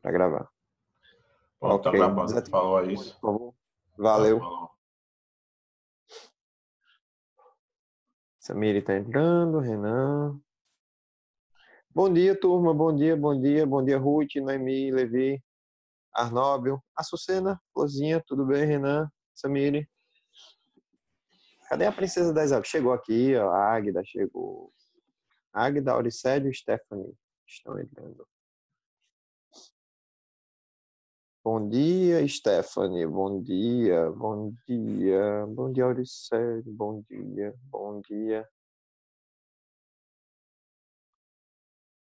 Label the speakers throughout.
Speaker 1: para gravar.
Speaker 2: Pronto, tá
Speaker 1: Ok,
Speaker 2: gravando.
Speaker 1: desativa
Speaker 2: Falou
Speaker 1: o
Speaker 2: aí
Speaker 1: microfone,
Speaker 2: isso.
Speaker 1: por favor.
Speaker 2: Ah,
Speaker 1: Valeu.
Speaker 2: falou.
Speaker 1: Samir tá entrando, Renan. Bom dia, turma. Bom dia, bom dia. Bom dia, Ruth, Noemi, Levi, Arnóbio, Açucena, Florzinha, tudo bem, Renan, Samir? Cadê a Princesa das Águas? Chegou aqui, ó, a Águida chegou. Águida, Auricélio e Stephanie estão entrando. Bom dia, Stephanie. Bom dia, bom dia. Bom dia, Auricélio. Bom dia, bom dia.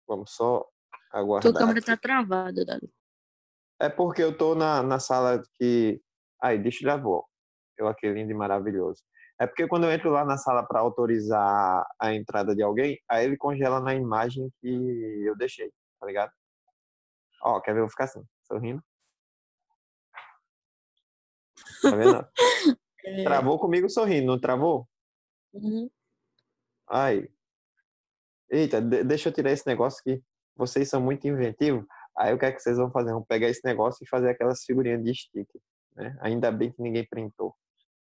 Speaker 1: Vamos só
Speaker 3: Tua
Speaker 1: aguardar
Speaker 3: câmera
Speaker 1: aqui.
Speaker 3: tá travada, Dado.
Speaker 1: É porque eu tô na sala que... Aí, deixa eu já vou. Eu aqui, lindo e maravilhoso. É porque quando eu entro lá na sala para autorizar a entrada de alguém, aí ele congela na imagem que eu deixei, tá ligado? Ó, quer ver? Eu vou ficar assim, sorrindo. Tá vendo? Travou comigo sorrindo, não travou?
Speaker 3: Uhum.
Speaker 1: Aí. Eita, deixa eu tirar esse negócio que vocês são muito inventivos. Aí o que é que vocês vão fazer? Vão pegar esse negócio e fazer aquelas figurinhas de sticker, né? Ainda bem que ninguém printou.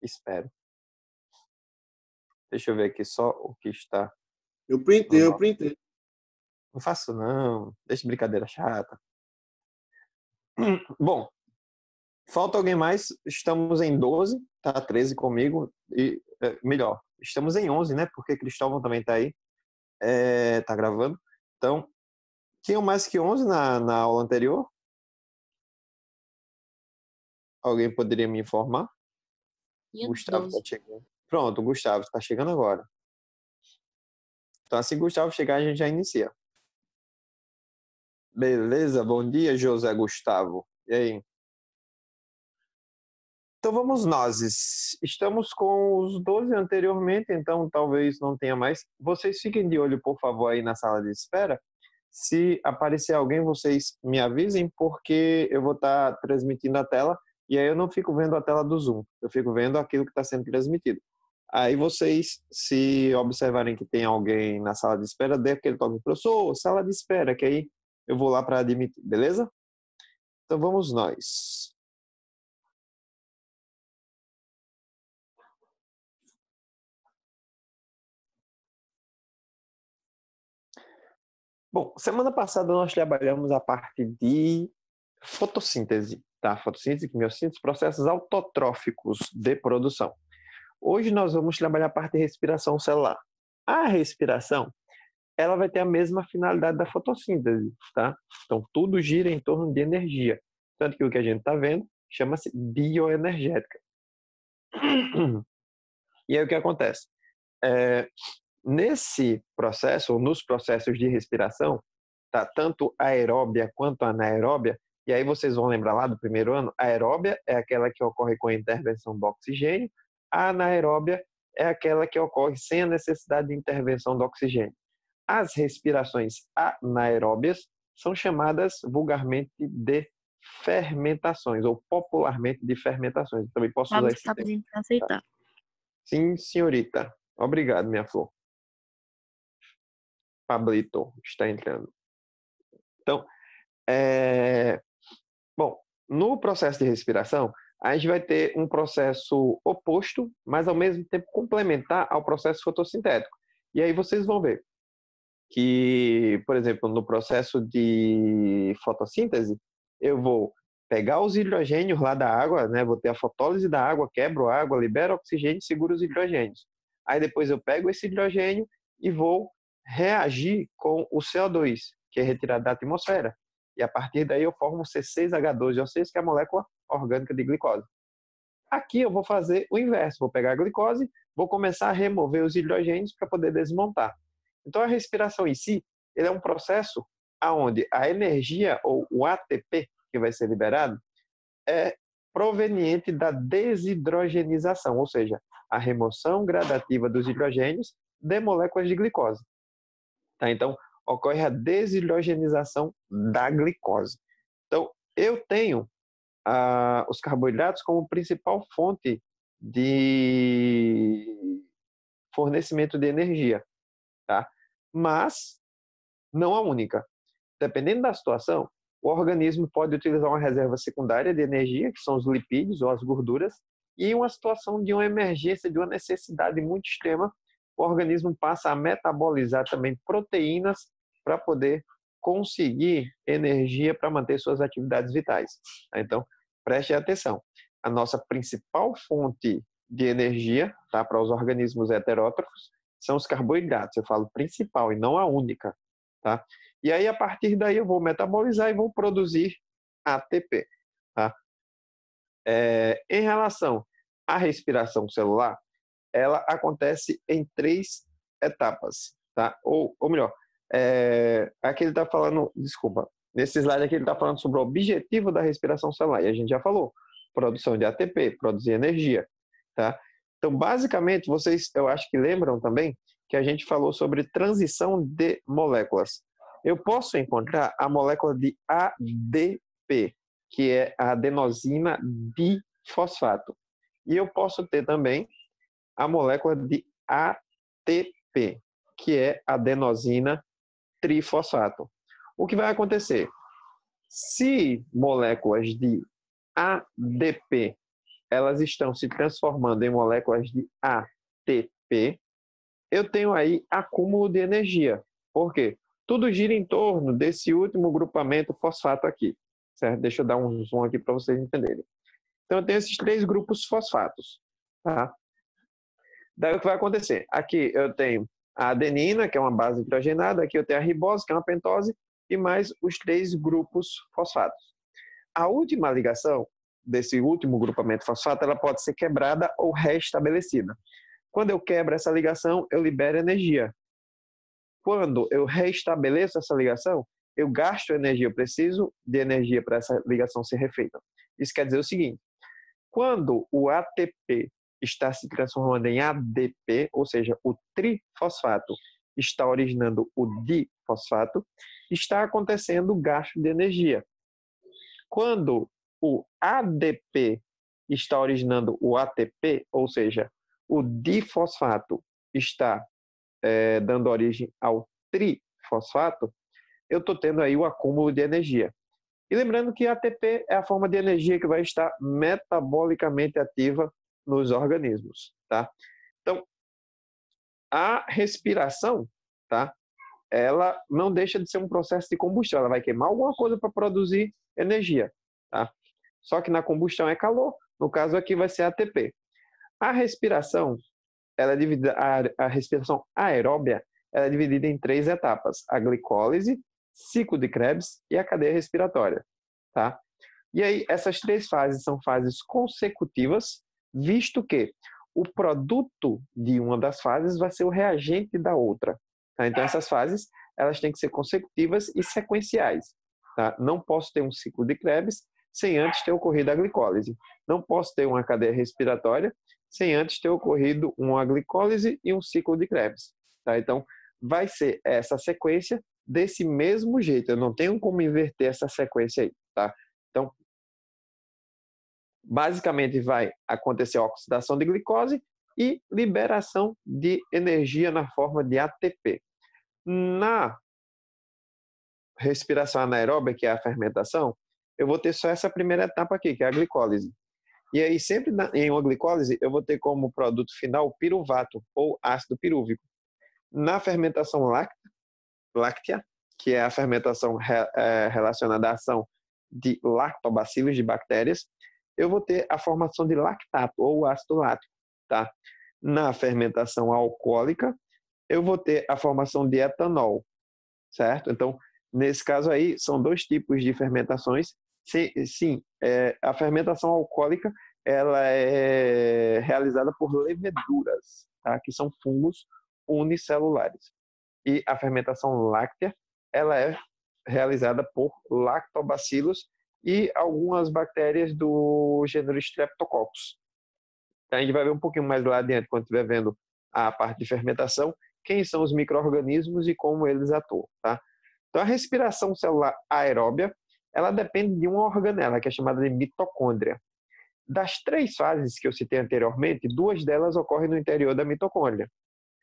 Speaker 1: Espero. Deixa eu ver aqui só o que está
Speaker 2: Eu printei,
Speaker 1: no
Speaker 2: eu
Speaker 1: nosso.
Speaker 2: printei.
Speaker 1: Não faço não. Deixa de brincadeira chata. Bom, falta alguém mais? Estamos em 12, tá 13 comigo. E melhor, estamos em 11, né? Porque Cristóvão também tá aí. Tá gravando. Então, tinham mais que 11 na aula anterior? Alguém poderia me informar?
Speaker 3: Tinha
Speaker 1: Gustavo está
Speaker 3: 12.
Speaker 1: chegando. Pronto, o Gustavo está chegando agora. Então, assim que o Gustavo chegar, a gente já inicia. Beleza? Bom dia, José Gustavo. E aí? Então vamos nós. Estamos com os 12 anteriormente, então talvez não tenha mais. Vocês fiquem de olho, por favor, aí na sala de espera. Se aparecer alguém, vocês me avisem, porque eu vou estar transmitindo a tela e aí eu não fico vendo a tela do Zoom, eu fico vendo aquilo que está sendo transmitido. Aí vocês, se observarem que tem alguém na sala de espera, dê aquele toque, professor, sala de espera, que aí eu vou lá para admitir, beleza? Então vamos nós. Bom, semana passada nós trabalhamos a parte de fotossíntese, tá? Fotossíntese, quimiossíntese, processos autotróficos de produção. Hoje nós vamos trabalhar a parte de respiração celular. A respiração, ela vai ter a mesma finalidade da fotossíntese, tá? Então tudo gira em torno de energia. Tanto que o que a gente está vendo chama-se bioenergética. E aí o que acontece? Nesse processo, ou nos processos de respiração, tá? Tanto aeróbia quanto anaeróbia, e aí vocês vão lembrar lá do primeiro ano, a aeróbia é aquela que ocorre com a intervenção do oxigênio, a anaeróbia é aquela que ocorre sem a necessidade de intervenção do oxigênio. As respirações anaeróbias são chamadas vulgarmente de fermentações, ou popularmente de fermentações. Eu também posso usar
Speaker 3: Pablo
Speaker 1: esse
Speaker 3: está
Speaker 1: termo.
Speaker 3: pedindo para aceitar.
Speaker 1: Sim, senhorita. Obrigado, minha flor. Pablito está entrando. Então, bom, no processo de respiração, a gente vai ter um processo oposto, mas ao mesmo tempo complementar ao processo fotossintético. E aí vocês vão ver que, por exemplo, no processo de fotossíntese, eu vou pegar os hidrogênios lá da água, né? Vou ter a fotólise da água, quebro a água, libero oxigênio e seguro os hidrogênios. Aí depois eu pego esse hidrogênio e vou reagir com o CO2, que é retirado da atmosfera. E a partir daí eu formo C6H12O6, que é a molécula orgânica de glicose. Aqui eu vou fazer o inverso, vou pegar a glicose, vou começar a remover os hidrogênios para poder desmontar. Então a respiração em si, ele é um processo onde a energia, ou o ATP, que vai ser liberado, é proveniente da desidrogenização, ou seja, a remoção gradativa dos hidrogênios de moléculas de glicose. Tá? Então, ocorre a desidrogenização da glicose. Então, eu tenho os carboidratos como principal fonte de fornecimento de energia, tá? Mas não a única. Dependendo da situação, o organismo pode utilizar uma reserva secundária de energia, que são os lipídios ou as gorduras, e em uma situação de uma emergência, de uma necessidade muito extrema, o organismo passa a metabolizar também proteínas para poder conseguir energia para manter suas atividades vitais. Então, preste atenção. A nossa principal fonte de energia, tá, para os organismos heterótrofos são os carboidratos. Eu falo principal e não a única. Tá? E aí, a partir daí, eu vou metabolizar e vou produzir ATP. Tá? Em relação à respiração celular, ela acontece em 3 etapas. Tá? Ou melhor, aqui ele está falando, desculpa, nesse slide aqui ele está falando sobre o objetivo da respiração celular. E a gente já falou, produção de ATP, produzir energia. Tá? Então, basicamente, vocês, eu acho que lembram também que a gente falou sobre transição de moléculas. Eu posso encontrar a molécula de ADP, que é a adenosina difosfato. E eu posso ter também a molécula de ATP, que é adenosina trifosfato. O que vai acontecer? Se moléculas de ADP elas estão se transformando em moléculas de ATP, eu tenho aí acúmulo de energia. Por quê? Tudo gira em torno desse último grupamento fosfato aqui. Certo? Deixa eu dar um zoom aqui para vocês entenderem. Então, eu tenho esses 3 grupos fosfatos. Tá? Daí, o que vai acontecer? Aqui eu tenho a adenina, que é uma base hidrogenada. Aqui eu tenho a ribose, que é uma pentose. E mais os 3 grupos fosfatos. A última ligação desse último grupamento fosfato, ela pode ser quebrada ou restabelecida. Quando eu quebro essa ligação, eu libero energia. Quando eu restabeleço essa ligação, eu gasto energia, eu preciso de energia para essa ligação ser refeita. Isso quer dizer o seguinte, quando o ATP está se transformando em ADP, ou seja, o trifosfato está originando o difosfato, está acontecendo o gasto de energia. Quando o ADP está originando o ATP, ou seja, o difosfato está dando origem ao trifosfato, eu estou tendo aí o acúmulo de energia. E lembrando que ATP é a forma de energia que vai estar metabolicamente ativa nos organismos. Tá? Então, a respiração, tá? Ela não deixa de ser um processo de combustão, ela vai queimar alguma coisa para produzir energia. Tá? Só que na combustão é calor, no caso aqui vai ser ATP. A respiração, ela é dividida, a respiração aeróbia, ela é dividida em 3 etapas: a glicólise, ciclo de Krebs e a cadeia respiratória. Tá? E aí, essas 3 fases são fases consecutivas, visto que o produto de uma das fases vai ser o reagente da outra. Tá? Então, essas fases elas têm que ser consecutivas e sequenciais. Tá? Não posso ter um ciclo de Krebs sem antes ter ocorrido a glicólise. Não posso ter uma cadeia respiratória sem antes ter ocorrido uma glicólise e um ciclo de Krebs. Tá? Então, vai ser essa sequência desse mesmo jeito. Eu não tenho como inverter essa sequência aí. Tá? Então, basicamente vai acontecer a oxidação de glicose e liberação de energia na forma de ATP. Na respiração anaeróbica, que é a fermentação, eu vou ter só essa primeira etapa aqui, que é a glicólise. E aí, sempre em uma glicólise, eu vou ter como produto final o piruvato, ou ácido pirúvico. Na fermentação láctea, que é a fermentação relacionada à ação de lactobacilos, de bactérias, eu vou ter a formação de lactato, ou ácido lático. Tá? Na fermentação alcoólica, eu vou ter a formação de etanol. Certo? Então, nesse caso aí, são 2 tipos de fermentações. Sim, a fermentação alcoólica ela é realizada por leveduras, tá? Que são fungos unicelulares. E a fermentação láctea ela é realizada por lactobacilos e algumas bactérias do gênero Streptococcus. A gente vai ver um pouquinho mais lá adiante, quando estiver vendo a parte de fermentação, quem são os micro-organismos e como eles atuam. Tá? Então, a respiração celular aeróbia, ela depende de uma organela, que é chamada de mitocôndria. Das 3 fases que eu citei anteriormente, 2 delas ocorrem no interior da mitocôndria.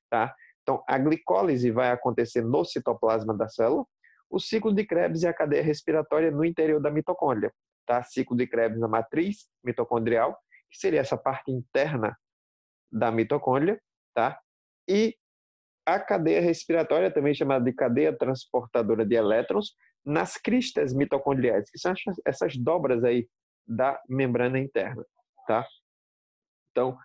Speaker 1: Tá? Então, a glicólise vai acontecer no citoplasma da célula, o ciclo de Krebs e a cadeia respiratória no interior da mitocôndria. Tá? Ciclo de Krebs na matriz mitocondrial, que seria essa parte interna da mitocôndria, tá? E a cadeia respiratória, também chamada de cadeia transportadora de elétrons, nas cristas mitocondriais, que são essas dobras aí da membrana interna, tá? Então,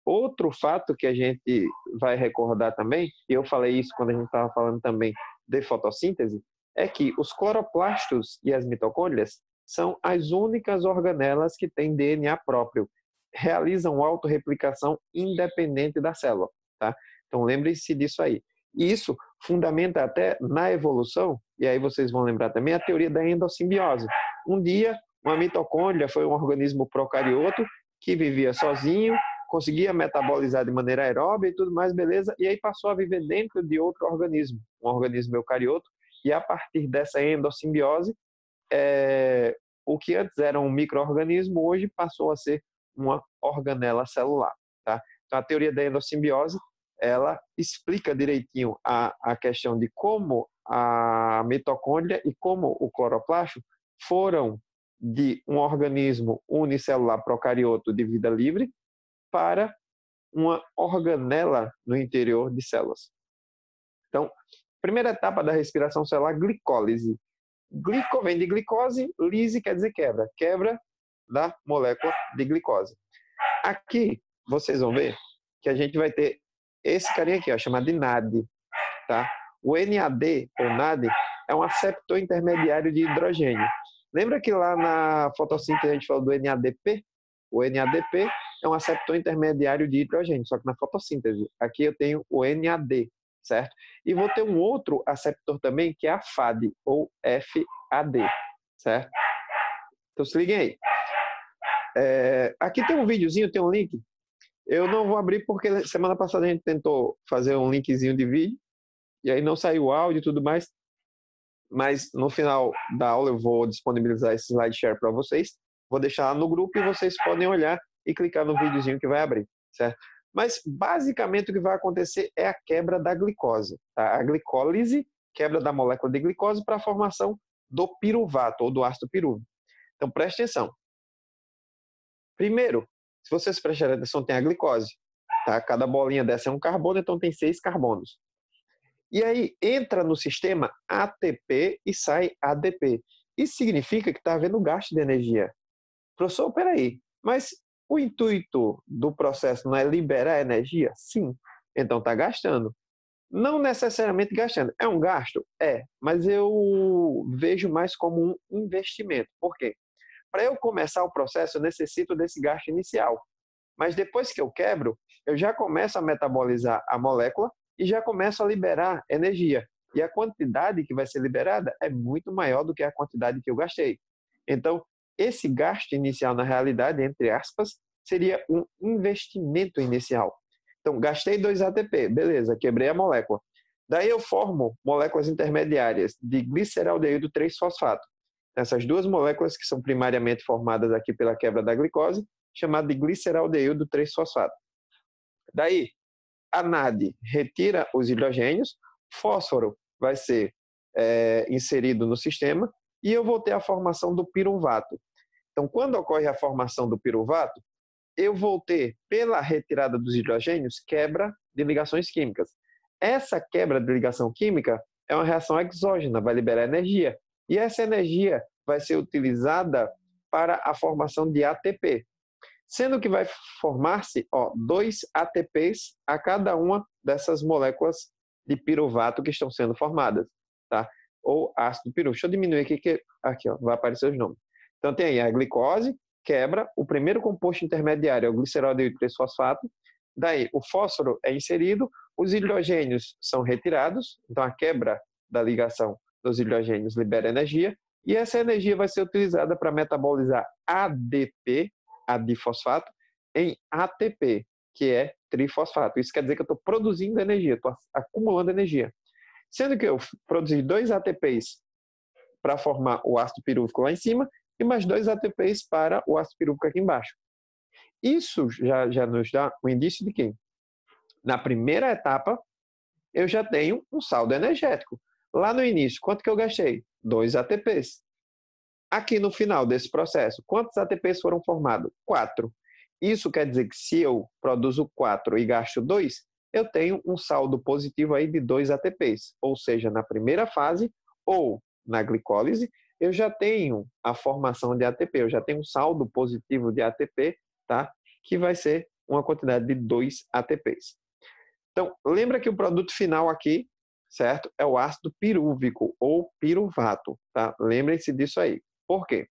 Speaker 1: outro fato que a gente vai recordar também, e eu falei isso quando a gente estava falando também de fotossíntese, é que os cloroplastos e as mitocôndrias são as únicas organelas que têm DNA próprio, realizam autorreplicação independente da célula, tá? Então lembre-se disso aí. E isso fundamenta até na evolução, e aí vocês vão lembrar também a teoria da endossimbiose. Um dia, uma mitocôndria foi um organismo procarioto que vivia sozinho, conseguia metabolizar de maneira aeróbica e tudo mais, beleza, e aí passou a viver dentro de outro organismo, um organismo eucarioto, e a partir dessa endossimbiose, o que antes era um micro-organismo, hoje passou a ser uma organela celular. Tá? Então, a teoria da endossimbiose, ela explica direitinho a questão de como a mitocôndria e como o cloroplasto foram de um organismo unicelular procarioto de vida livre para uma organela no interior de células. Então, primeira etapa da respiração celular, glicólise. Glico vem de glicose, lise quer dizer quebra. Quebra da molécula de glicose. Aqui, vocês vão ver que a gente vai ter esse carinha aqui, ó, chamado de NAD. Tá? O NAD, ou NAD, é um aceptor intermediário de hidrogênio. Lembra que lá na fotossíntese a gente falou do NADP? O NADP é um aceptor intermediário de hidrogênio, só que na fotossíntese. Aqui eu tenho o NAD, certo? E vou ter um outro aceptor também, que é a FAD, ou FAD, certo? Então se liguem aí. Aqui tem um videozinho, tem um link. Eu não vou abrir porque semana passada a gente tentou fazer um linkzinho de vídeo, e aí não saiu o áudio e tudo mais. Mas no final da aula eu vou disponibilizar esse SlideShare para vocês. Vou deixar lá no grupo e vocês podem olhar e clicar no videozinho que vai abrir, certo? Mas basicamente o que vai acontecer é a quebra da glicose. Tá? A glicólise, quebra da molécula de glicose para a formação do piruvato ou do ácido pirúvico. Então preste atenção. Primeiro, se vocês prestarem atenção, tem a glicose. Tá? Cada bolinha dessa é um carbono, então tem 6 carbonos. E aí entra no sistema ATP e sai ADP. Isso significa que está havendo gasto de energia. Professor, peraí, mas o intuito do processo não é liberar energia? Sim. Então está gastando. Não necessariamente gastando. É um gasto? É. Mas eu vejo mais como um investimento. Por quê? Para eu começar o processo, eu necessito desse gasto inicial. Mas depois que eu quebro, eu já começo a metabolizar a molécula e já começo a liberar energia. E a quantidade que vai ser liberada é muito maior do que a quantidade que eu gastei. Então, esse gasto inicial, na realidade, entre aspas, seria um investimento inicial. Então, gastei 2 ATP, beleza, quebrei a molécula. Daí eu formo moléculas intermediárias de gliceraldeído 3-fosfato. Essas duas moléculas que são primariamente formadas aqui pela quebra da glicose, chamada de gliceraldeído 3-fosfato. Daí, a NAD retira os hidrogênios, fósforo vai ser inserido no sistema e eu vou ter a formação do piruvato. Então, quando ocorre a formação do piruvato, eu vou ter, pela retirada dos hidrogênios, quebra de ligações químicas. Essa quebra de ligação química é uma reação exógena, vai liberar energia. E essa energia vai ser utilizada para a formação de ATP. Sendo que vai formar-se 2 ATPs a cada uma dessas moléculas de piruvato que estão sendo formadas, tá? Ou ácido pirúvico. Deixa eu diminuir aqui vai aparecer os nomes. Então tem aí a glicose, quebra, o primeiro composto intermediário é o gliceraldeído 3-fosfato, daí o fósforo é inserido, os hidrogênios são retirados, então a quebra da ligação dos hidrogênios libera energia, e essa energia vai ser utilizada para metabolizar ADP, adifosfato, em ATP, que é trifosfato. Isso quer dizer que eu estou produzindo energia, estou acumulando energia. Sendo que eu produzi 2 ATPs para formar o ácido pirúvico lá em cima e mais 2 ATPs para o ácido pirúvico aqui embaixo. Isso já nos dá um indício de que, na primeira etapa, eu já tenho um saldo energético. Lá no início, quanto que eu gastei? 2 ATPs. Aqui no final desse processo, quantos ATPs foram formados? 4. Isso quer dizer que se eu produzo 4 e gasto 2, eu tenho um saldo positivo aí de 2 ATPs. Ou seja, na primeira fase ou na glicólise, eu já tenho a formação de ATP, eu já tenho um saldo positivo de ATP, tá? Que vai ser uma quantidade de 2 ATPs. Então, lembra que o produto final aqui, certo? É o ácido pirúvico ou piruvato, tá? Lembrem-se disso aí. Por quê?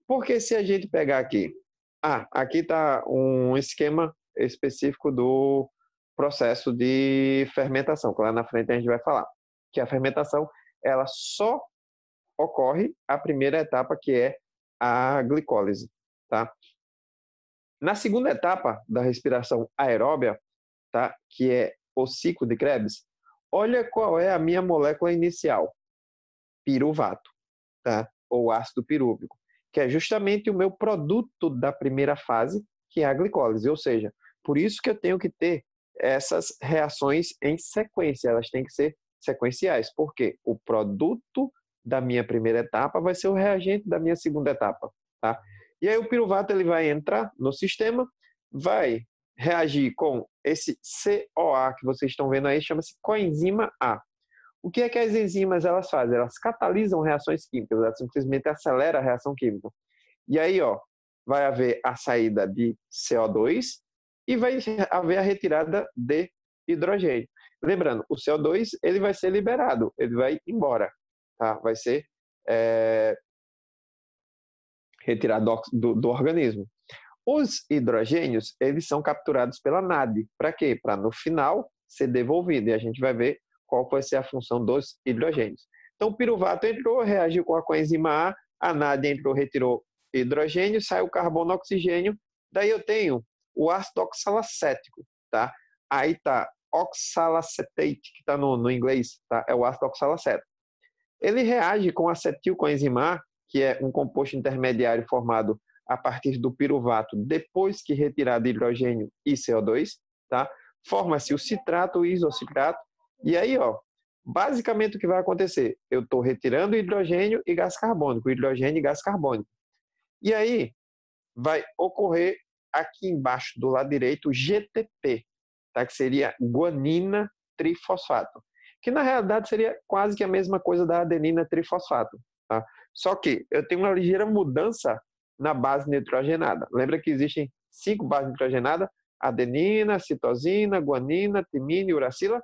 Speaker 1: Porque se a gente pegar aqui, aqui está um esquema específico do processo de fermentação, que lá na frente a gente vai falar, que a fermentação, ela só ocorre a primeira etapa, que é a glicólise, tá? Na segunda etapa da respiração aeróbia, tá? Que é o ciclo de Krebs, olha qual é a minha molécula inicial, piruvato, tá? Ou ácido pirúvico, que é justamente o meu produto da primeira fase, que é a glicólise. Ou seja, por isso que eu tenho que ter essas reações em sequência, elas têm que ser sequenciais, porque o produto da minha primeira etapa vai ser o reagente da minha segunda etapa, tá? E aí o piruvato ele vai entrar no sistema, vai reagir com esse CoA que vocês estão vendo aí, chama-se coenzima A. O que é que as enzimas elas fazem? Elas catalisam reações químicas, elas simplesmente aceleram a reação química. E aí, ó, vai haver a saída de CO2 e vai haver a retirada de hidrogênio. Lembrando, o CO2 ele vai ser liberado, ele vai embora, tá? Vai ser retirado do organismo. Os hidrogênios, eles são capturados pela NAD. Para quê? Para no final ser devolvido. E a gente vai ver qual vai ser a função dos hidrogênios. Então, o piruvato entrou, reagiu com a coenzima A NAD entrou, retirou hidrogênio, saiu carbono, oxigênio. Daí eu tenho o ácido oxalacético, tá? Aí tá oxalacetate, que está no inglês, tá? É o ácido oxalacético. Ele reage com acetilcoenzima A, que é um composto intermediário formado a partir do piruvato depois que retirado hidrogênio e CO2, tá? Forma-se o citrato e isocitrato. E aí, ó, basicamente o que vai acontecer? Eu estou retirando hidrogênio e gás carbônico, hidrogênio e gás carbônico. E aí vai ocorrer aqui embaixo do lado direito o GTP, tá? Que seria guanina trifosfato, que na realidade seria quase que a mesma coisa da adenina trifosfato, tá? Só que eu tenho uma ligeira mudança na base nitrogenada. Lembra que existem 5 bases nitrogenadas? Adenina, citosina, guanina, timina e uracila?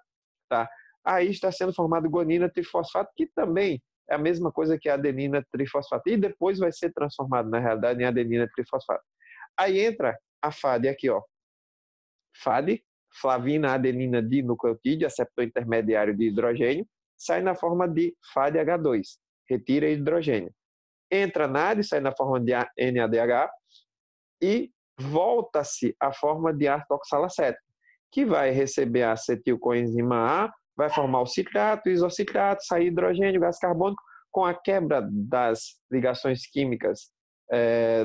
Speaker 1: Tá? Aí está sendo formado guanina trifosfato, que também é a mesma coisa que a adenina trifosfato. E depois vai ser transformado, na realidade, em adenina trifosfato. Aí entra a FAD aqui, ó. FAD, flavina adenina dinucleotídeo, aceptor intermediário de hidrogênio, sai na forma de FADH2, retira hidrogênio. Entra NAD, sai na forma de NADH e volta-se à forma de ácido oxalacético, que vai receber a acetilcoenzima A, vai formar o citrato, isocitrato, sair hidrogênio, gás carbônico, com a quebra das ligações químicas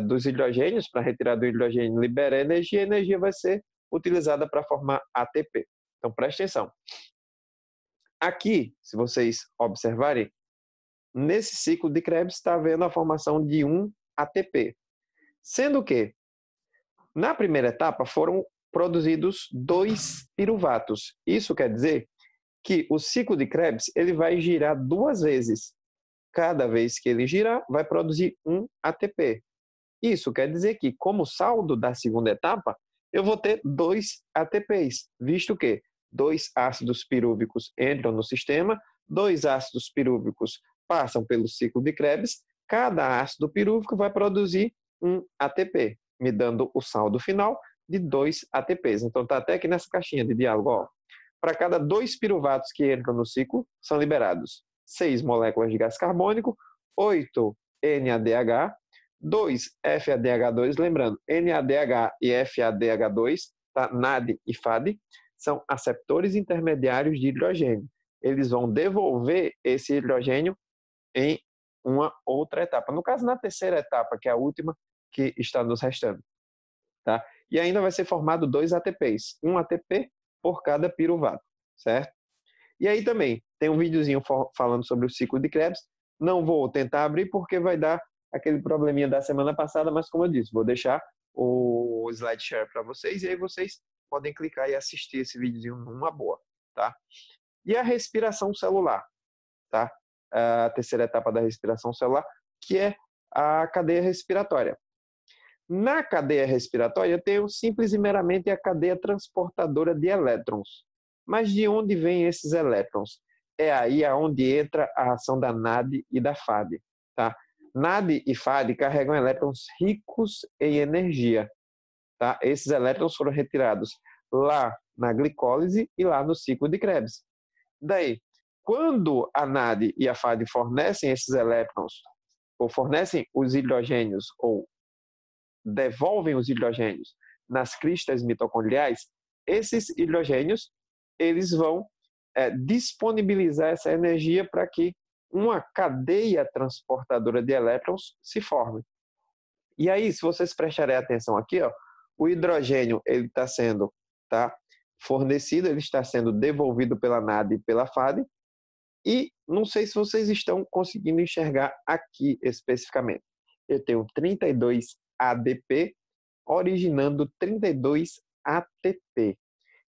Speaker 1: dos hidrogênios, para retirar do hidrogênio, libera energia, e a energia vai ser utilizada para formar ATP. Então, preste atenção. Aqui, se vocês observarem, nesse ciclo de Krebs está havendo a formação de um ATP. Sendo que, na primeira etapa, foram produzidos 2 piruvatos. Isso quer dizer que o ciclo de Krebs ele vai girar 2 vezes. Cada vez que ele girar, vai produzir um ATP. Isso quer dizer que, como saldo da segunda etapa, eu vou ter 2 ATPs, visto que 2 ácidos pirúvicos entram no sistema, 2 ácidos pirúvicos passam pelo ciclo de Krebs, cada ácido pirúvico vai produzir um ATP, me dando o saldo final de 2 ATPs. Então está até aqui nessa caixinha de diálogo. Para cada 2 piruvatos que entram no ciclo, são liberados 6 moléculas de gás carbônico, 8 NADH, 2 FADH2, lembrando, NADH e FADH2, tá? NAD e FAD, são aceptores intermediários de hidrogênio. Eles vão devolver esse hidrogênio em uma outra etapa. No caso, na terceira etapa, que é a última que está nos restando. Tá? E ainda vai ser formado 2 ATPs, um ATP por cada piruvato, certo? E aí também, Tem um videozinho falando sobre o ciclo de Krebs. Não vou tentar abrir porque vai dar aquele probleminha da semana passada, mas como eu disse, vou deixar o slide share para vocês e aí vocês podem clicar e assistir esse videozinho numa boa, tá? E a respiração celular, tá? A terceira etapa da respiração celular, que é a cadeia respiratória. Na cadeia respiratória, eu tenho simples e meramente a cadeia transportadora de elétrons. Mas de onde vêm esses elétrons? É aí aonde entra a ação da NAD e da FAD, tá? NAD e FAD carregam elétrons ricos em energia, tá? Esses elétrons foram retirados lá na glicólise e lá no ciclo de Krebs. Daí, quando a NAD e a FAD fornecem esses elétrons, ou fornecem os hidrogênios, ou devolvem os hidrogênios nas cristas mitocondriais, esses hidrogênios eles vão disponibilizar essa energia para que uma cadeia transportadora de elétrons se forme. E aí, se vocês prestarem atenção aqui, ó, o hidrogênio ele está sendo fornecido, ele está sendo devolvido pela NAD e pela FAD, e não sei se vocês estão conseguindo enxergar aqui especificamente. Eu tenho 32 ADP originando 32 ATP.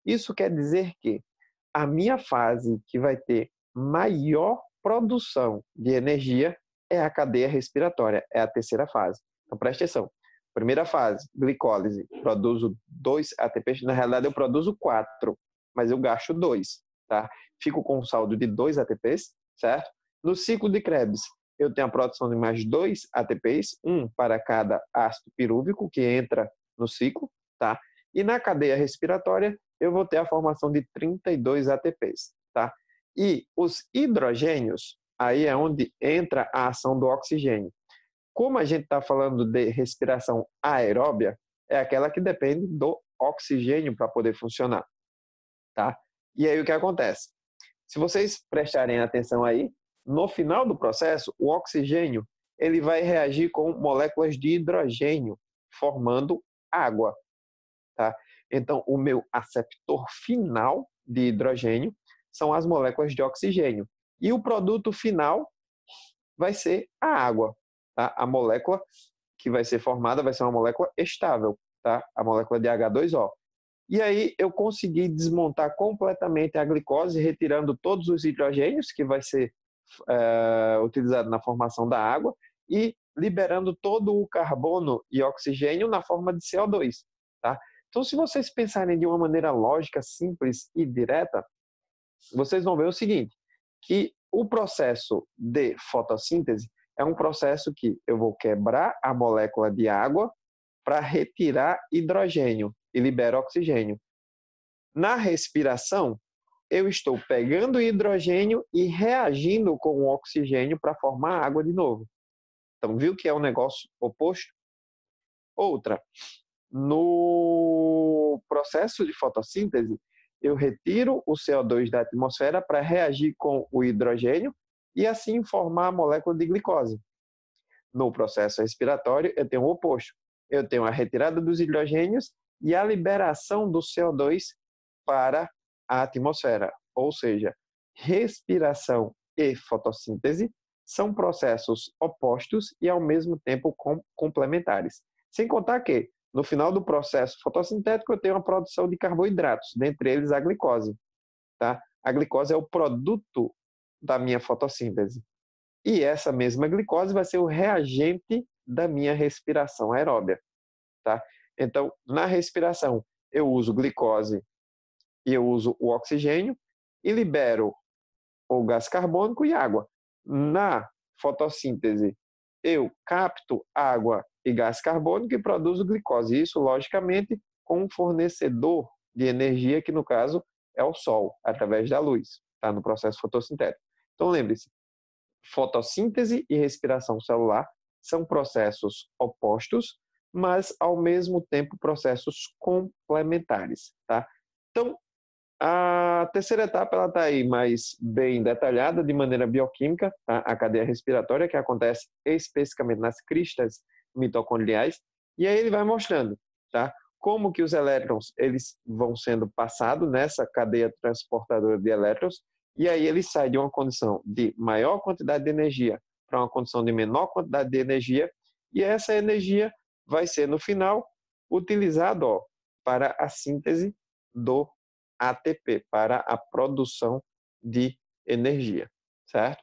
Speaker 1: Isso quer dizer que a minha fase que vai ter maior produção de energia é a cadeia respiratória, é a terceira fase. Então preste atenção. Primeira fase, glicólise, produzo 2 ATPs, na realidade eu produzo 4, mas eu gasto 2, tá? Fico com um saldo de 2 ATPs, certo? No ciclo de Krebs, eu tenho a produção de mais 2 ATPs, um para cada ácido pirúvico que entra no ciclo, tá? E na cadeia respiratória, eu vou ter a formação de 32 ATPs, tá? E os hidrogênios, aí é onde entra a ação do oxigênio. Como a gente está falando de respiração aeróbia, é aquela que depende do oxigênio para poder funcionar, tá? E aí o que acontece? Se vocês prestarem atenção aí, no final do processo, o oxigênio ele vai reagir com moléculas de hidrogênio, formando água, tá? Então, o meu aceptor final de hidrogênio são as moléculas de oxigênio. E o produto final vai ser a água, tá? A molécula que vai ser formada vai ser uma molécula estável, tá? A molécula de H2O. E aí eu consegui desmontar completamente a glicose, retirando todos os hidrogênios que vai ser utilizado na formação da água e liberando todo o carbono e oxigênio na forma de CO2, tá? Então, se vocês pensarem de uma maneira lógica, simples e direta, vocês vão ver o seguinte, que o processo de fotossíntese é um processo que eu vou quebrar a molécula de água para retirar hidrogênio e liberar oxigênio. Na respiração, eu estou pegando hidrogênio e reagindo com o oxigênio para formar água de novo. Então, viu que é um negócio oposto? Outra, no processo de fotossíntese, eu retiro o CO2 da atmosfera para reagir com o hidrogênio e assim formar a molécula de glicose. No processo respiratório, eu tenho o oposto. Eu tenho a retirada dos hidrogênios e a liberação do CO2 para a atmosfera. Ou seja, respiração e fotossíntese são processos opostos e ao mesmo tempo complementares. Sem contar que, no final do processo fotossintético, eu tenho a produção de carboidratos, dentre eles a glicose. Tá? A glicose é o produto da minha fotossíntese. E essa mesma glicose vai ser o reagente da minha respiração aeróbia. Tá? Então, na respiração, eu uso glicose e eu uso o oxigênio e libero o gás carbônico e água. Na fotossíntese, eu capto água e gás carbônico e produzo glicose. Isso, logicamente, com um fornecedor de energia, que no caso é o Sol, através da luz, tá? No processo fotossintético. Então, lembre-se, fotossíntese e respiração celular são processos opostos, mas, ao mesmo tempo, processos complementares, tá? Então, a terceira etapa está aí mais bem detalhada de maneira bioquímica, tá? A cadeia respiratória, que acontece especificamente nas cristas mitocondriais, e aí ele vai mostrando, tá? Como que os elétrons eles vão sendo passados nessa cadeia transportadora de elétrons, E aí ele sai de uma condição de maior quantidade de energia para uma condição de menor quantidade de energia, e essa energia vai ser, no final, utilizada para a síntese do ATP, para a produção de energia, certo?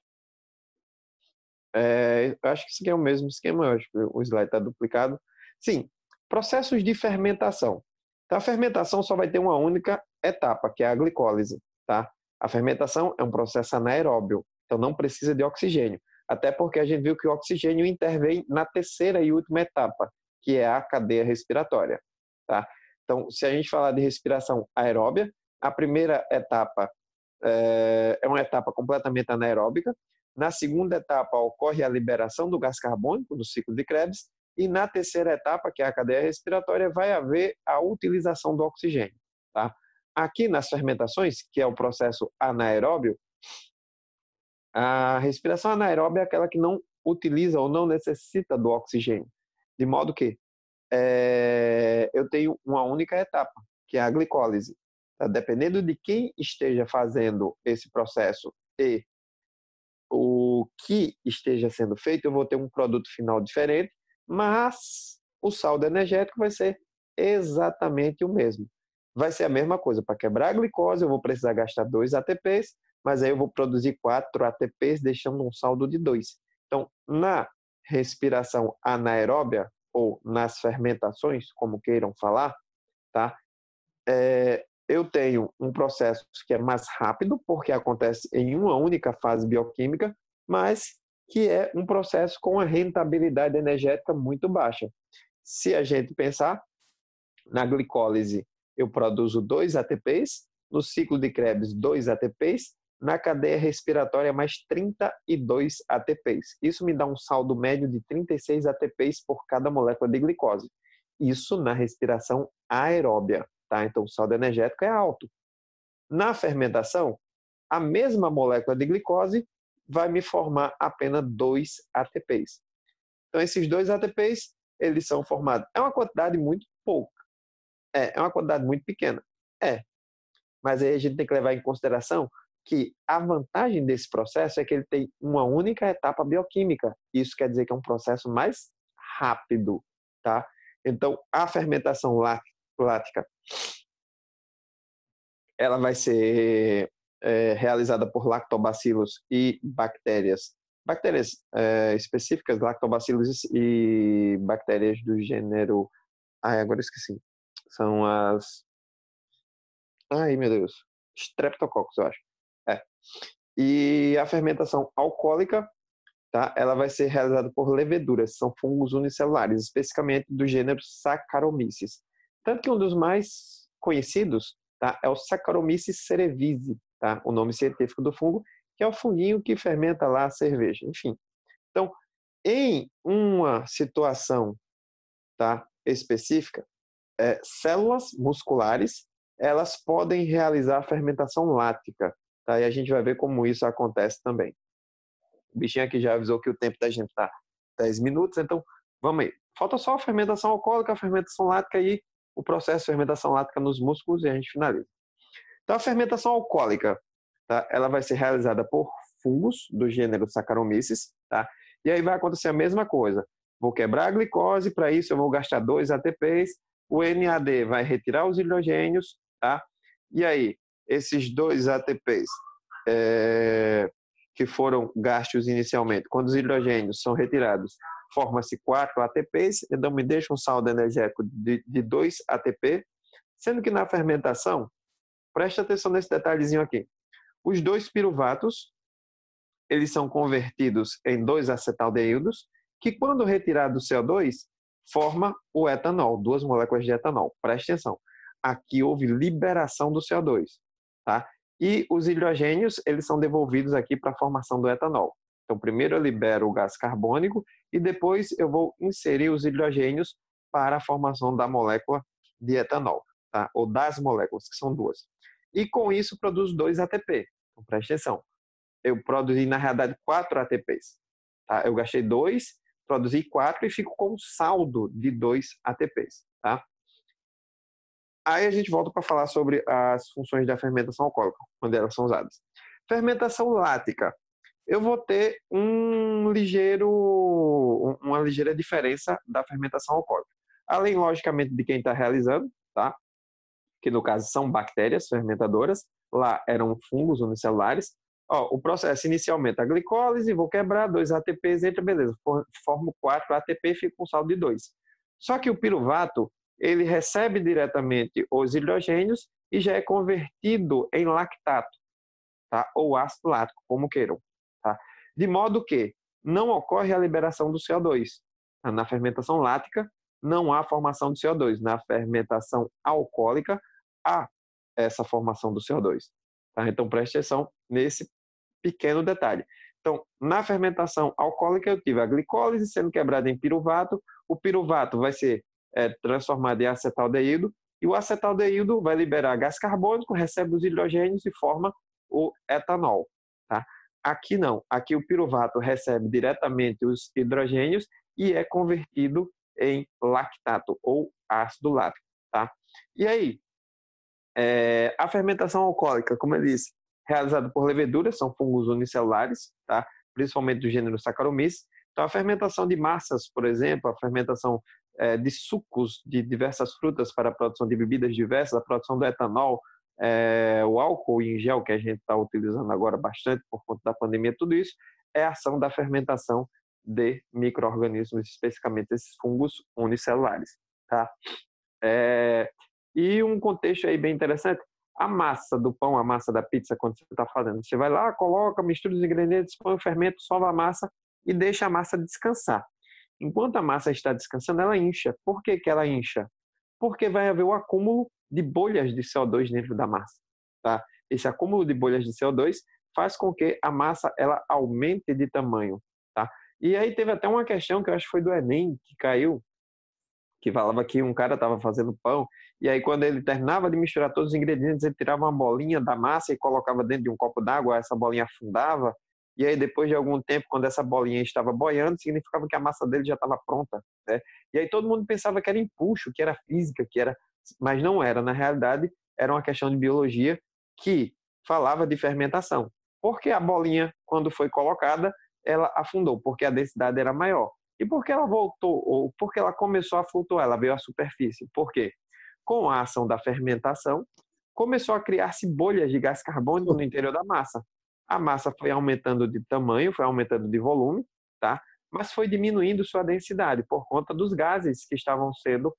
Speaker 1: Eu acho que isso aqui é o mesmo esquema, eu acho que o slide está duplicado. Sim, processos de fermentação. Então, a fermentação só vai ter uma única etapa, que é a glicólise, tá? A fermentação é um processo anaeróbio, então não precisa de oxigênio, até porque a gente viu que o oxigênio intervém na terceira e última etapa, que é a cadeia respiratória, tá? Então, se a gente falar de respiração aeróbia, a primeira etapa é uma etapa completamente anaeróbica. Na segunda etapa ocorre a liberação do gás carbônico do ciclo de Krebs, e na terceira etapa, que é a cadeia respiratória, vai haver a utilização do oxigênio, tá? Aqui nas fermentações, que é o processo anaeróbio, a respiração anaeróbia é aquela que não utiliza ou não necessita do oxigênio, de modo que eu tenho uma única etapa, que é a glicólise. Tá? Dependendo de quem esteja fazendo esse processo e o que esteja sendo feito, eu vou ter um produto final diferente, mas o saldo energético vai ser exatamente o mesmo. Vai ser a mesma coisa. Para quebrar a glicose, eu vou precisar gastar 2 ATPs, mas aí eu vou produzir 4 ATPs, deixando um saldo de 2. Então, na respiração anaeróbia, ou nas fermentações, como queiram falar, tá? Eu tenho um processo que é mais rápido, porque acontece em uma única fase bioquímica, mas que é um processo com uma rentabilidade energética muito baixa. Se a gente pensar, na glicólise eu produzo 2 ATPs, no ciclo de Krebs 2 ATPs, na cadeia respiratória mais 32 ATPs. Isso me dá um saldo médio de 36 ATPs por cada molécula de glicose. Isso na respiração aeróbia, tá? Então o saldo energético é alto. Na fermentação, a mesma molécula de glicose vai me formar apenas 2 ATPs. Então esses 2 ATPs, eles são formados. É uma quantidade muito pouca. É uma quantidade muito pequena. Mas aí a gente tem que levar em consideração que a vantagem desse processo é que ele tem uma única etapa bioquímica. Isso quer dizer que é um processo mais rápido, tá? Então, a fermentação lática, ela vai ser realizada por lactobacilos e bactérias. Bactérias específicas, lactobacilos e bactérias do gênero... agora eu esqueci. São as... Ai, meu Deus. Streptococcus, eu acho. E a fermentação alcoólica, tá? Ela vai ser realizada por leveduras, são fungos unicelulares, especificamente do gênero Saccharomyces. Tanto que um dos mais conhecidos, tá, é o Saccharomyces cerevisiae, tá? O nome científico do fungo, que é o funguinho que fermenta lá a cerveja, enfim. Então, em uma situação, tá, específica, células musculares, elas podem realizar a fermentação lática, tá? E a gente vai ver como isso acontece também. O bichinho aqui já avisou que o tempo da gente está 10 minutos, então vamos aí. Falta só a fermentação alcoólica, a fermentação lática e o processo de fermentação lática nos músculos e a gente finaliza. Então a fermentação alcoólica, tá? Ela vai ser realizada por fungos do gênero Saccharomyces, tá? E aí vai acontecer a mesma coisa. Vou quebrar a glicose, para isso eu vou gastar 2 ATPs, o NAD vai retirar os hidrogênios, tá? E aí, esses 2 ATPs que foram gastos inicialmente, quando os hidrogênios são retirados, forma-se 4 ATPs, então me deixa um saldo energético de 2 ATP, sendo que na fermentação, preste atenção nesse detalhezinho aqui, os 2 piruvatos, eles são convertidos em 2 acetaldeídos, que quando retirado do CO2, forma o etanol, 2 moléculas de etanol. Preste atenção, aqui houve liberação do CO2, tá? E os hidrogênios, eles são devolvidos aqui para a formação do etanol. Então, primeiro eu libero o gás carbônico e depois eu vou inserir os hidrogênios para a formação da molécula de etanol, tá? Ou das moléculas, que são 2. E com isso produzo 2 ATP. Então, preste atenção. Eu produzi, na realidade, 4 ATPs. Tá? Eu gastei 2, produzi 4 e fico com um saldo de 2 ATPs. Tá? Aí a gente volta para falar sobre as funções da fermentação alcoólica, quando elas são usadas. Fermentação lática. Eu vou ter uma ligeira diferença da fermentação alcoólica. Além, logicamente, de quem está realizando, tá? Que no caso são bactérias fermentadoras, lá eram fungos unicelulares. Ó, o processo inicialmente a glicólise, vou quebrar 2 ATPs, entra, beleza, formo 4 ATP e fica com saldo de 2. Só que o piruvato, ele recebe diretamente os hidrogênios e já é convertido em lactato, tá? Ou ácido lático, como queiram. Tá? De modo que não ocorre a liberação do CO2. Na fermentação lática, não há formação de CO2. Na fermentação alcoólica, há essa formação do CO2. Tá? Então, preste atenção nesse pequeno detalhe. Então, na fermentação alcoólica, eu tive a glicólise sendo quebrada em piruvato. O piruvato vai ser transformado em acetaldeído, e o acetaldeído vai liberar gás carbônico, recebe os hidrogênios e forma o etanol. Tá? Aqui não. Aqui o piruvato recebe diretamente os hidrogênios e é convertido em lactato ou ácido lático. Tá? E aí, a fermentação alcoólica, como eu disse, realizada por leveduras, são fungos unicelulares, tá? Principalmente do gênero Saccharomyces. Então, a fermentação de massas, por exemplo, a fermentação de sucos de diversas frutas para a produção de bebidas diversas, a produção do etanol, o álcool em gel, que a gente está utilizando agora bastante por conta da pandemia, tudo isso é a ação da fermentação de micro-organismos, especificamente esses fungos unicelulares. Tá? E um contexto aí bem interessante, a massa do pão, a massa da pizza, quando você está fazendo, você vai lá, coloca, mistura os ingredientes, põe o fermento, sova a massa e deixa a massa descansar. Enquanto a massa está descansando, ela incha. Por que que ela incha? Porque vai haver o acúmulo de bolhas de CO2 dentro da massa. Tá? Esse acúmulo de bolhas de CO2 faz com que a massa ela aumente de tamanho. Tá? E aí teve até uma questão que eu acho que foi do Enem, que caiu, que falava que um cara estava fazendo pão, e aí quando ele terminava de misturar todos os ingredientes, ele tirava uma bolinha da massa e colocava dentro de um copo d'água, essa bolinha afundava, e aí depois de algum tempo, quando essa bolinha estava boiando, significava que a massa dele já estava pronta. Né? E aí todo mundo pensava que era empuxo, que era física, mas não era. Na realidade, era uma questão de biologia que falava de fermentação. Porque a bolinha, quando foi colocada, ela afundou, porque a densidade era maior. E por que ela voltou, ou por que ela começou a flutuar, ela veio à superfície? Por quê? Com a ação da fermentação, começou a criar-se bolhas de gás carbônico no interior da massa. A massa foi aumentando de tamanho, foi aumentando de volume, tá? Mas foi diminuindo sua densidade por conta dos gases que estavam sendo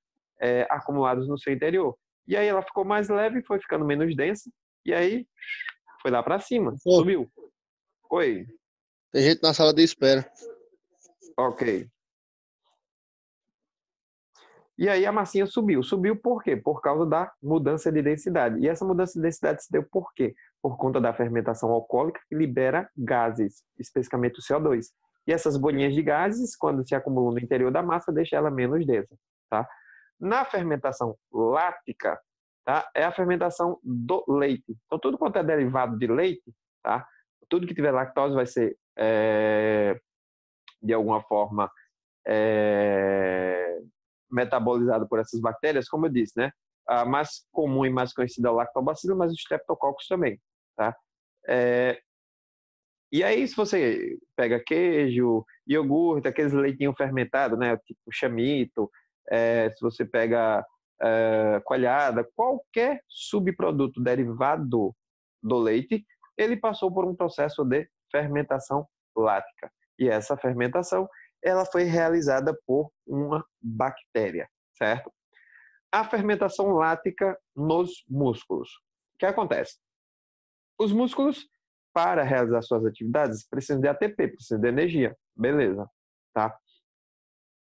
Speaker 1: acumulados no seu interior. E aí ela ficou mais leve, foi ficando menos densa, e aí foi lá para cima, subiu. Oi.
Speaker 2: Tem gente na sala de espera.
Speaker 1: Ok. E aí a massinha subiu. Subiu por quê? Por causa da mudança de densidade. E essa mudança de densidade se deu por quê? Por conta da fermentação alcoólica que libera gases, especificamente o CO2. E essas bolinhas de gases, quando se acumulam no interior da massa, deixa ela menos densa. Tá? Na fermentação lática, tá? É a fermentação do leite. Então, tudo quanto é derivado de leite, tá? Tudo que tiver lactose vai ser, de alguma forma, metabolizado por essas bactérias, como eu disse, né? A mais comum e mais conhecida é o lactobacillus, mas os streptococcus também, tá? E aí, se você pega queijo, iogurte, aqueles leitinhos fermentados, né? Tipo chamito, se você pega coalhada, qualquer subproduto derivado do leite, ele passou por um processo de fermentação lática. E essa fermentação ela foi realizada por uma bactéria, certo? A fermentação lática nos músculos. O que acontece? Os músculos, para realizar suas atividades, precisam de ATP, precisam de energia. Beleza, tá?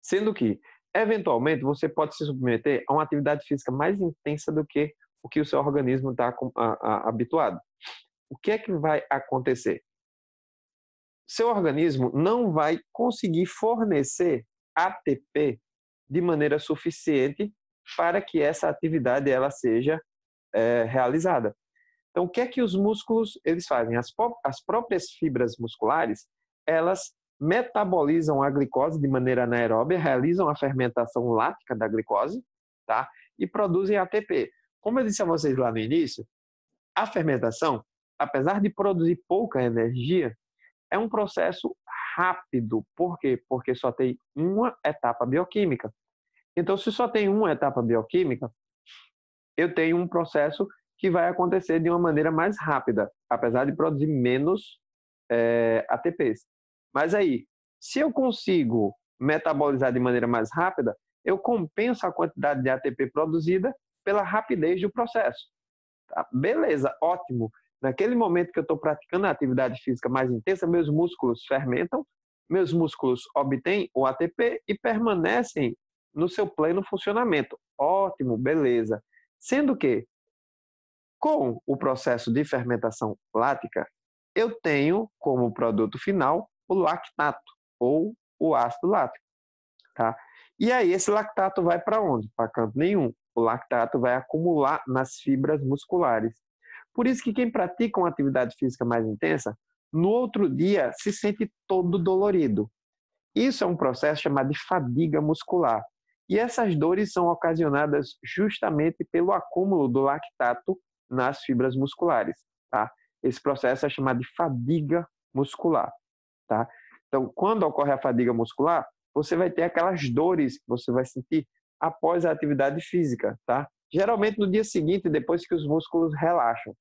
Speaker 1: Sendo que, eventualmente, você pode se submeter a uma atividade física mais intensa do que o que o seu organismo está habituado. O que é que vai acontecer? Seu organismo não vai conseguir fornecer ATP de maneira suficiente para que essa atividade ela seja realizada. Então, o que é que os músculos eles fazem? As próprias fibras musculares, elas metabolizam a glicose de maneira anaeróbia, realizam a fermentação lática da glicose, tá? E produzem ATP. Como eu disse a vocês lá no início, a fermentação apesar de produzir pouca energia, é um processo rápido. Por quê? Porque só tem uma etapa bioquímica. Então, se só tem uma etapa bioquímica, eu tenho um processo que vai acontecer de uma maneira mais rápida, apesar de produzir menos ATPs. Mas aí, se eu consigo metabolizar de maneira mais rápida, eu compenso a quantidade de ATP produzida pela rapidez do processo. Tá? Beleza, ótimo. Naquele momento que eu estou praticando a atividade física mais intensa, meus músculos fermentam, meus músculos obtêm o ATP e permanecem no seu pleno funcionamento. Ótimo, beleza. Sendo que, com o processo de fermentação lática, eu tenho como produto final o lactato, ou o ácido lático. Tá? E aí, esse lactato vai para onde? Para canto nenhum. O lactato vai acumular nas fibras musculares. Por isso que quem pratica uma atividade física mais intensa, no outro dia se sente todo dolorido. Isso é um processo chamado de fadiga muscular. E essas dores são ocasionadas justamente pelo acúmulo do lactato nas fibras musculares. Tá? Esse processo é chamado de fadiga muscular. Tá? Então, quando ocorre a fadiga muscular, você vai ter aquelas dores que você vai sentir após a atividade física. Tá? Geralmente no dia seguinte, depois que os músculos relaxam.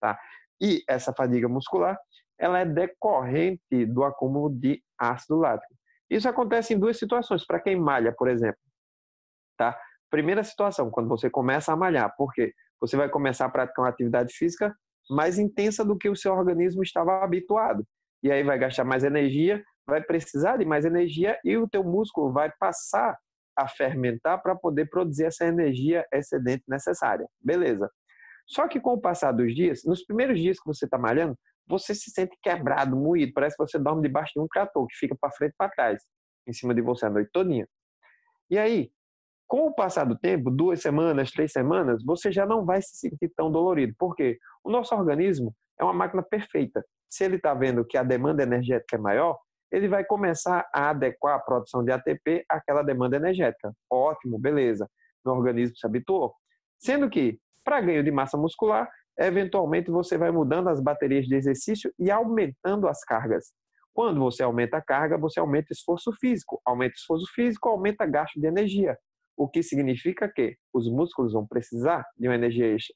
Speaker 1: Tá? E essa fadiga muscular, ela é decorrente do acúmulo de ácido lático. Isso acontece em duas situações. Para quem malha, por exemplo. Tá? Primeira situação, quando você começa a malhar. Por quê? Você vai começar a praticar uma atividade física mais intensa do que o seu organismo estava habituado. E aí vai gastar mais energia, vai precisar de mais energia e o teu músculo vai passar a fermentar para poder produzir essa energia excedente necessária. Beleza. Só que com o passar dos dias, nos primeiros dias que você está malhando, você se sente quebrado, moído, parece que você dorme debaixo de um trator que fica para frente e para trás, em cima de você a noite todinha. E aí, com o passar do tempo, 2 semanas, 3 semanas, você já não vai se sentir tão dolorido. Por quê? O nosso organismo é uma máquina perfeita. Se ele está vendo que a demanda energética é maior, ele vai começar a adequar a produção de ATP àquela demanda energética. Ótimo, beleza. O organismo se habituou. Sendo que, para ganho de massa muscular, eventualmente você vai mudando as baterias de exercício e aumentando as cargas. Quando você aumenta a carga, você aumenta o esforço físico. Aumenta o esforço físico, aumenta o gasto de energia. O que significa que os músculos vão precisar de uma energia extra.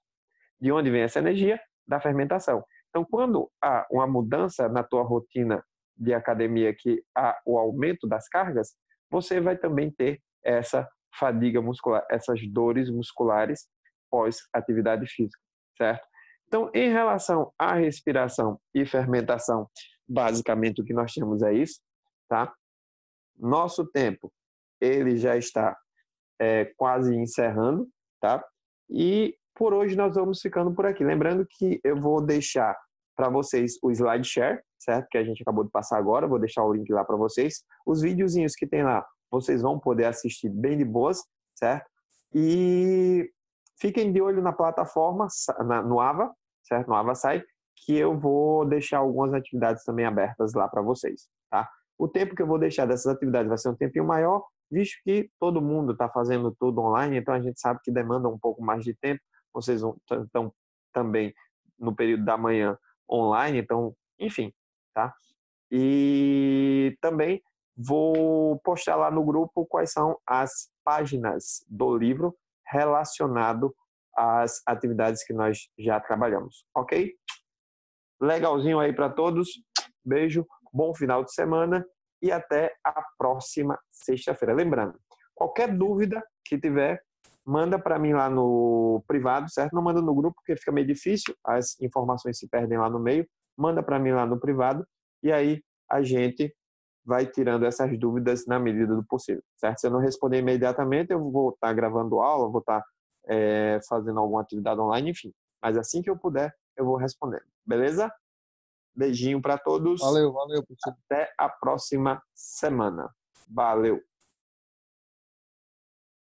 Speaker 1: De onde vem essa energia? Da fermentação. Então, quando há uma mudança na tua rotina de academia, que há o aumento das cargas, você vai também ter essa fadiga muscular, essas dores musculares pós-atividade física, certo? Então, em relação à respiração e fermentação, basicamente o que nós temos é isso, tá? Nosso tempo, ele já está quase encerrando, tá? E por hoje nós vamos ficando por aqui. Lembrando que eu vou deixar para vocês o slide share, certo? Que a gente acabou de passar agora, vou deixar o link lá para vocês. Os videozinhos que tem lá, vocês vão poder assistir bem de boas, certo? E fiquem de olho na plataforma, no Ava, certo? No AvaSai, que eu vou deixar algumas atividades também abertas lá para vocês, tá? O tempo que eu vou deixar dessas atividades vai ser um tempinho maior, visto que todo mundo está fazendo tudo online, então a gente sabe que demanda um pouco mais de tempo. Vocês estão também no período da manhã online, então, enfim, tá? E também vou postar lá no grupo quais são as páginas do livro relacionado às atividades que nós já trabalhamos, ok? Legalzinho aí para todos. Beijo, bom final de semana e até a próxima sexta-feira. Lembrando, qualquer dúvida que tiver, manda para mim lá no privado, certo? Não manda no grupo, porque fica meio difícil, as informações se perdem lá no meio. Manda para mim lá no privado e aí a gente vai tirando essas dúvidas na medida do possível, certo? Se eu não responder imediatamente, eu vou estar gravando aula, vou estar fazendo alguma atividade online, enfim. Mas assim que eu puder, eu vou respondendo, beleza? Beijinho para todos.
Speaker 2: Valeu, professor.
Speaker 1: Até a próxima semana. Valeu!